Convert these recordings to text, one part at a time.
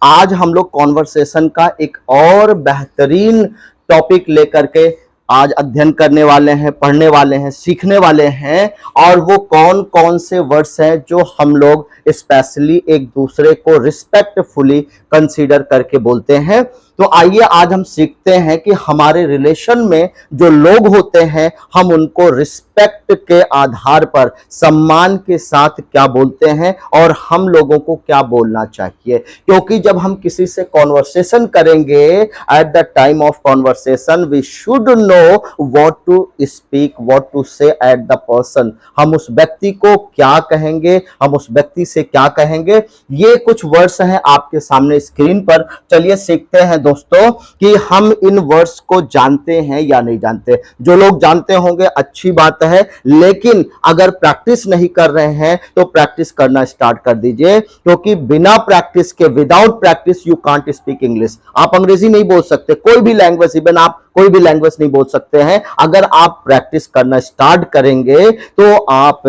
आज हम लोग कॉन्वर्सेशन का एक और बेहतरीन टॉपिक लेकर के आज अध्ययन करने वाले हैं, पढ़ने वाले हैं, सीखने वाले हैं। और वो कौन कौन से वर्ड्स हैं जो हम लोग स्पेशली एक दूसरे को रिस्पेक्टफुली कंसीडर करके बोलते हैं। तो आइए आज हम सीखते हैं कि हमारे रिलेशन में जो लोग होते हैं हम उनको रिस्पेक्ट के आधार पर सम्मान के साथ क्या बोलते हैं और हम लोगों को क्या बोलना चाहिए। क्योंकि जब हम किसी से कॉन्वर्सेशन करेंगे, at the time of conversation we should know what to speak, what to say at the person. हम उस व्यक्ति को क्या कहेंगे, हम उस व्यक्ति से क्या कहेंगे। ये कुछ वर्ड्स हैं आपके सामने स्क्रीन पर। चलिए सीखते हैं दोस्तों कि हम इन वर्ड्स को जानते हैं या नहीं जानते। जो लोग जानते होंगे अच्छी बात है, लेकिन अगर प्रैक्टिस नहीं कर रहे हैं तो प्रैक्टिस करना स्टार्ट कर दीजिए। क्योंकि बिना प्रैक्टिस के, without practice you can't speak English. आप अंग्रेजी नहीं बोल सकते, कोई भी लैंग्वेज, इवन आप कोई भी लैंग्वेज नहीं बोल सकते हैं। अगर आप प्रैक्टिस करना स्टार्ट करेंगे तो आप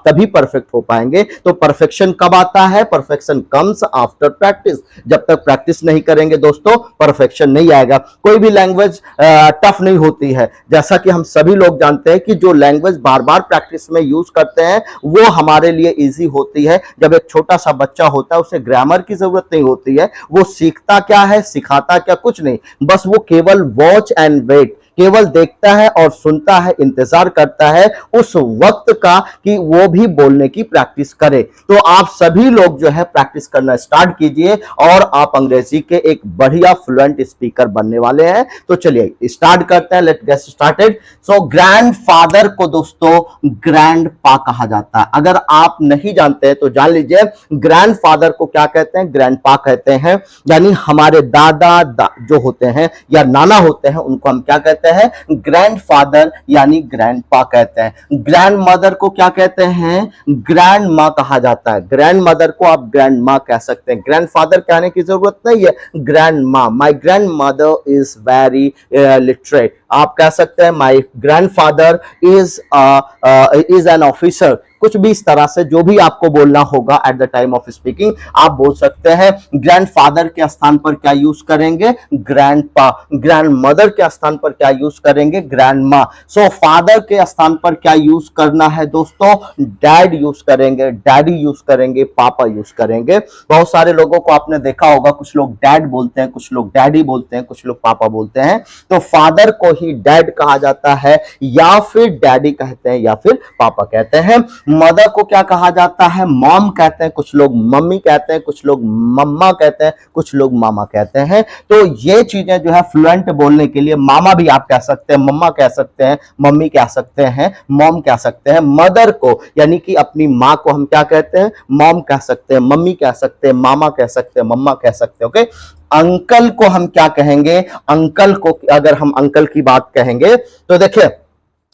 तभी परफेक्ट हो पाएंगे। तो परफेक्शन कब आता है? Perfection comes after practice. जब तक प्रैक्टिस नहीं करेंगे दोस्तों, परफेक्शन नहीं आएगा। कोई भी लैंग्वेज टफ नहीं होती है। जैसा कि हम सभी लोग जानते हैं कि जो लैंग्वेज बार बार प्रैक्टिस में यूज करते हैं वो हमारे लिए इजी होती है। जब एक छोटा सा बच्चा होता है उसे ग्रामर की जरूरत नहीं होती है। वो सीखता क्या है, सिखाता क्या, कुछ नहीं, बस वो केवल वॉच एंड वेट, केवल देखता है और सुनता है, इंतजार करता है उस वक्त का कि वो भी बोलने की प्रैक्टिस करे। तो आप सभी लोग जो है प्रैक्टिस करना स्टार्ट कीजिए और आप अंग्रेजी के एक बढ़िया फ्लुएंट स्पीकर बनने वाले हैं। तो चलिए स्टार्ट करते हैं, लेट गेट स्टार्टेड। सो ग्रैंडफादर को दोस्तों ग्रैंडपा कहा जाता है। अगर आप नहीं जानते हैं तो जान लीजिए, ग्रैंडफादर को क्या कहते हैं? ग्रैंडपा कहते हैं। यानी हमारे दादा जो होते हैं या नाना होते हैं उनको हम क्या कहते हैं? ग्रैंडफादर यानी ग्रैंडपा कहते हैं। ग्रैंडमदर को क्या कहते हैं? ग्रैंडमा कहा जाता है। ग्रैंडमदर को आप ग्रैंडमा कह सकते हैं। ग्रैंडफादर कहने की जरूरत नहीं है, grandma. My grandmother is very literate. आप कह सकते हैं my grandfather is an officer. कुछ भी इस तरह से जो भी आपको बोलना होगा eight the time of speaking आप बोल सकते हैं। ग्रैंडफादर के स्थान पर क्या यूज करेंगे? ग्रैंडपा। ग्रैंडमदर के स्थान पर क्या यूज करेंगे? ग्रैंडमा। सो फादर के स्थान पर क्या यूज करना है दोस्तों? डैड यूज करेंगे, डैडी यूज करेंगे, पापा यूज करेंगे। बहुत सारे लोगों को आपने देखा होगा, कुछ लोग डैड बोलते हैं, कुछ लोग डैडी बोलते हैं, कुछ लोग पापा बोलते हैं। तो फादर को ही डैड कहा जाता है या फिर डैडी कहते हैं या फिर पापा कहते हैं। मदर को क्या कहा जाता है? मॉम कहते हैं, कुछ लोग मम्मी कहते हैं, कुछ लोग मम्मा कहते हैं, कुछ लोग मामा कहते हैं। तो ये चीजें जो है फ्लुएंट बोलने के लिए मामा भी आप कह सकते हैं, मम्मा कह सकते हैं, मम्मी कह सकते हैं, मॉम कह सकते हैं। मदर को यानी कि अपनी माँ को हम क्या कहते हैं? मॉम कह सकते हैं, मम्मी कह सकते हैं, मामा कह सकते हैं, मम्मा कह सकते हैं। ओके। अंकल को हम क्या कहेंगे? अंकल को अगर हम अंकल की बात कहेंगे तो देखिए,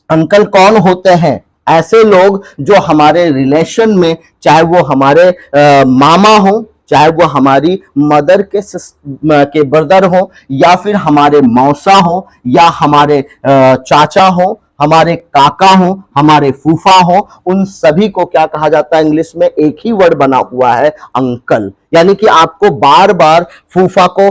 अंकल कौन होते हैं? ऐसे लोग जो हमारे रिलेशन में, चाहे वो हमारे मामा हो, चाहे वो हमारी मदर के ब्रदर हो, या फिर हमारे मौसा हो, या हमारे चाचा हो, हमारे काका हो, हमारे फूफा हो, उन सभी को क्या कहा जाता है? इंग्लिश में एक ही वर्ड बना हुआ है, अंकल। यानी कि आपको बार बार फूफा को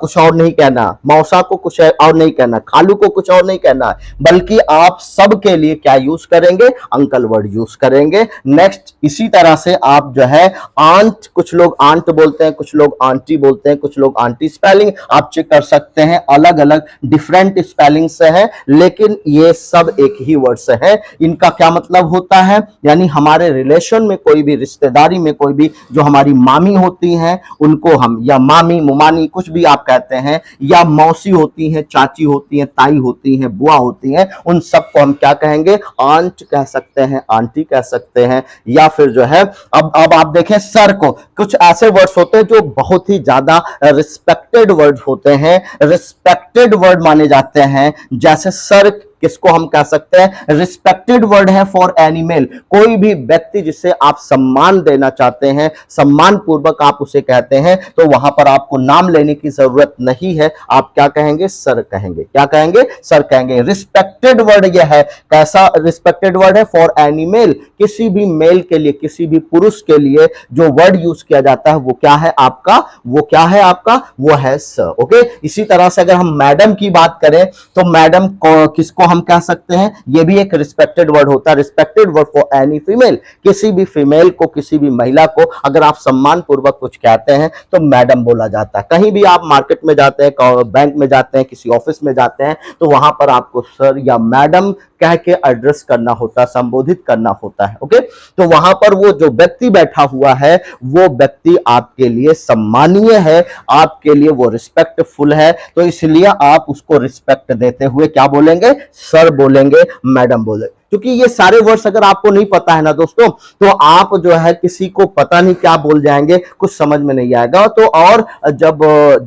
कुछ और नहीं कहना, मौसा को कुछ और नहीं कहना, खालू को कुछ और नहीं कहना, बल्कि आप सब के लिए क्या यूज करेंगे? अंकल वर्ड यूज करेंगे। नेक्स्ट, इसी तरह से आप जो है आंट, कुछ लोग आंट बोलते हैं, कुछ लोग आंटी बोलते हैं, कुछ लोग आंटी। स्पेलिंग आप चेक कर सकते हैं, अलग अलग डिफरेंट स्पेलिंग से है, लेकिन ये सब एक ही वर्ड से है। इनका क्या मतलब होता है? यानी हमारे रिलेशन में, कोई भी रिश्तेदारी में, कोई भी जो हमारी मामी होती हैं उनको हम या मामी, मुमानी कुछ भी आप कहते हैं, या मौसी होती हैं, चाची होती हैं, ताई होती हैं, बुआ होती हैं, उन सबको हम क्या कहेंगे? आंट कह सकते हैं, आंटी कह सकते हैं। या फिर जो है अब आप देखें सर को, कुछ ऐसे वर्ड्स होते हैं जो बहुत ही ज्यादा रिस्पेक्टेड वर्ड होते हैं, रिस्पेक्टेड वर्ड माने जाते हैं। जैसे सर किसको हम कह सकते हैं, रिस्पेक्टेड वर्ड है फॉर एनी मेल। कोई भी व्यक्ति जिसे आप सम्मान देना चाहते हैं, सम्मान पूर्वक आप उसे कहते हैं, तो वहां पर आपको नाम लेने की जरूरत नहीं है, आप क्या कहेंगे, सर कहेंगे। क्या कहेंगे, सर कहेंगे। रिस्पेक्टेड वर्ड यह है, कैसा रिस्पेक्टेड वर्ड है, फॉर एनी मेल, किसी भी मेल के लिए, किसी भी पुरुष के लिए जो वर्ड यूज किया जाता है वो क्या है आपका, वो क्या है आपका, वो है सर। ओके, इसी तरह से अगर हम मैडम की बात करें तो मैडम किसको हम कह सकते हैं, ये भी एक रिस्पेक्टेड वर्ड होता है। Respected word for any female, किसी भी फीमेल को, किसी भी महिला को अगर आप सम्मान पूर्वक कुछ कहते हैं तो मैडम बोला जाता है। कहीं भी आप मार्केट में जाते हैं, बैंक में जाते हैं, किसी ऑफिस में जाते हैं, तो वहां पर आपको सर या मैडम कह के एड्रेस करना होता है, संबोधित करना होता है। ओके, तो वहां पर वो जो व्यक्ति बैठा हुआ है वो व्यक्ति आपके लिए सम्मानीय है, आपके लिए वो रिस्पेक्टफुल है, तो इसलिए आप उसको रिस्पेक्ट देते हुए क्या बोलेंगे, सर बोलेंगे, मैडम बोलेंगे। क्योंकि ये सारे वर्ड्स अगर आपको नहीं पता है ना दोस्तों, तो आप जो है किसी को पता नहीं क्या बोल जाएंगे, कुछ समझ में नहीं आएगा। तो और जब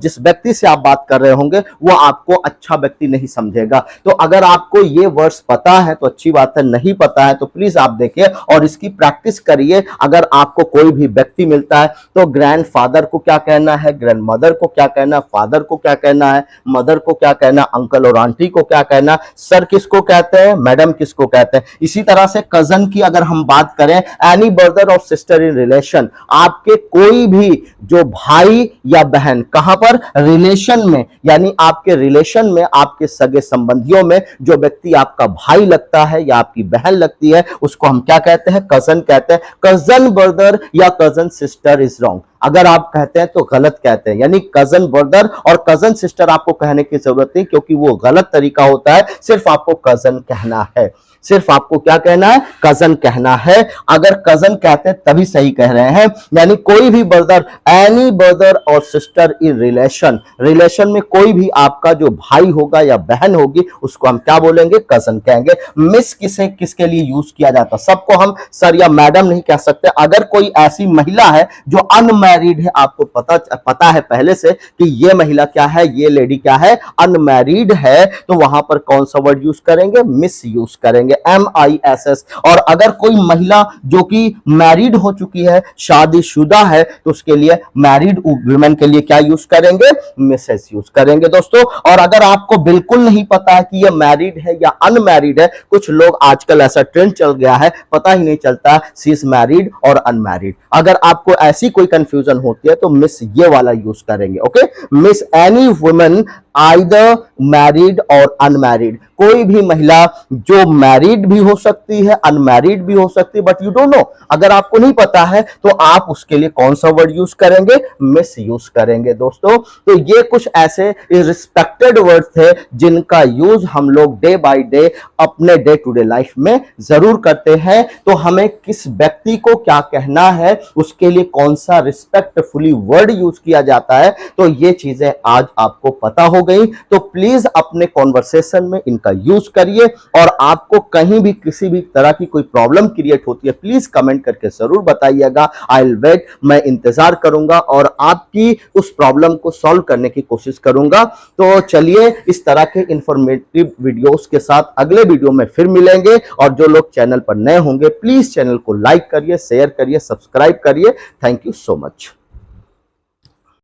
जिस व्यक्ति से आप बात कर रहे होंगे वो आपको अच्छा व्यक्ति नहीं समझेगा। तो अगर आपको ये वर्ड्स पता है तो अच्छी बात है, नहीं पता है तो प्लीज आप देखिए और इसकी प्रैक्टिस करिए। अगर आपको कोई भी व्यक्ति मिलता है तो ग्रैंडफादर को क्या कहना है, ग्रैंड मदर को क्या कहना है, फादर को क्या कहना है, मदर को क्या कहना, अंकल और आंटी को क्या कहना, सर किसको कहते हैं, मैडम किसको कहते हैं। इसी तरह से कजन की अगर हम बात करें, एनी ब्रदर और सिस्टर इन रिलेशन, आपके कोई भी जो भाई या बहन, कहां पर, रिलेशन में, यानी आपके रिलेशन में, आपके सगे संबंधियों में जो व्यक्ति आपका भाई लगता है या आपकी बहन लगती है उसको हम क्या कहते हैं, कजन कहते हैं। कजन ब्रदर या कजन सिस्टर इज रॉन्ग, अगर आप कहते हैं तो गलत कहते हैं, यानी कजन ब्रदर और कजन सिस्टर आपको कहने की जरूरत नहीं, क्योंकि वो गलत तरीका होता है। सिर्फ आपको कजन कहना है, सिर्फ आपको क्या कहना है, कजन कहना है। अगर कजन कहते हैं तभी सही कह रहे हैं, यानी कोई भी ब्रदर, एनी ब्रदर और सिस्टर इन रिलेशन, रिलेशन में कोई भी आपका जो भाई होगा या बहन होगी उसको हम क्या बोलेंगे, कजन कहेंगे। मिस किसे किसके लिए यूज किया जाता है, सबको हम सर या मैडम नहीं कह सकते। अगर कोई ऐसी महिला है जो अनमैरिड है, आपको पता है पहले से कि ये महिला क्या है, ये लेडी क्या है, अनमैरिड है, तो वहां पर कौन सा वर्ड यूज करेंगे, मिस यूज करेंगे, MISS। और अगर कोई महिला जो कि मैरिड हो चुकी है, शादीशुदा है, तो उसके लिए, मैरिड वुमेन के लिए क्या यूज करेंगे, मिसेस यूज करेंगे दोस्तों। और अगर आपको बिल्कुल नहीं पता है कि ये मैरिड है या अनमैरिड है, कुछ लोग आजकल ऐसा ट्रेंड चल गया है, पता ही नहीं चलता सी इज मैरिड और अनमैरिड। अगर आपको ऐसी कोई कंफ्यूजन होती है तो मिस ये वाला यूज करेंगे। Okay, miss any women either married और अनमैरिड, कोई भी महिला जो मैरिड भी हो सकती है, अनमैरिड भी हो सकती है, बट यू डोंट नो, अगर आपको नहीं पता है तो आप उसके लिए कौन सा वर्ड यूज करेंगे, मिस यूज करेंगे दोस्तों। तो ये कुछ ऐसे रिस्पेक्टेड वर्ड थे जिनका यूज हम लोग डे बाय डे अपने डे टू डे लाइफ में जरूर करते हैं। तो हमें किस व्यक्ति को क्या कहना है, उसके लिए कौन सा रिस्पेक्टफुली वर्ड यूज किया जाता है, तो ये चीजें आज आपको पता हो गई। तो प्लीज अपने कॉन्वर्सेशन में इनका यूज करिए, और आपको कहीं भी किसी भी तरह की कोई प्रॉब्लम क्रिएट होती है प्लीज कमेंट करके जरूर बताइएगा। आई विल वेट, मैं इंतजार करूंगा और आपकी उस प्रॉब्लम को सॉल्व करने की कोशिश करूंगा। तो चलिए, इस तरह के इंफॉर्मेटिव वीडियोस के साथ अगले वीडियो में फिर मिलेंगे। और जो लोग चैनल पर नए होंगे प्लीज चैनल को लाइक करिए, शेयर करिए, सब्सक्राइब करिए। Thank you so much.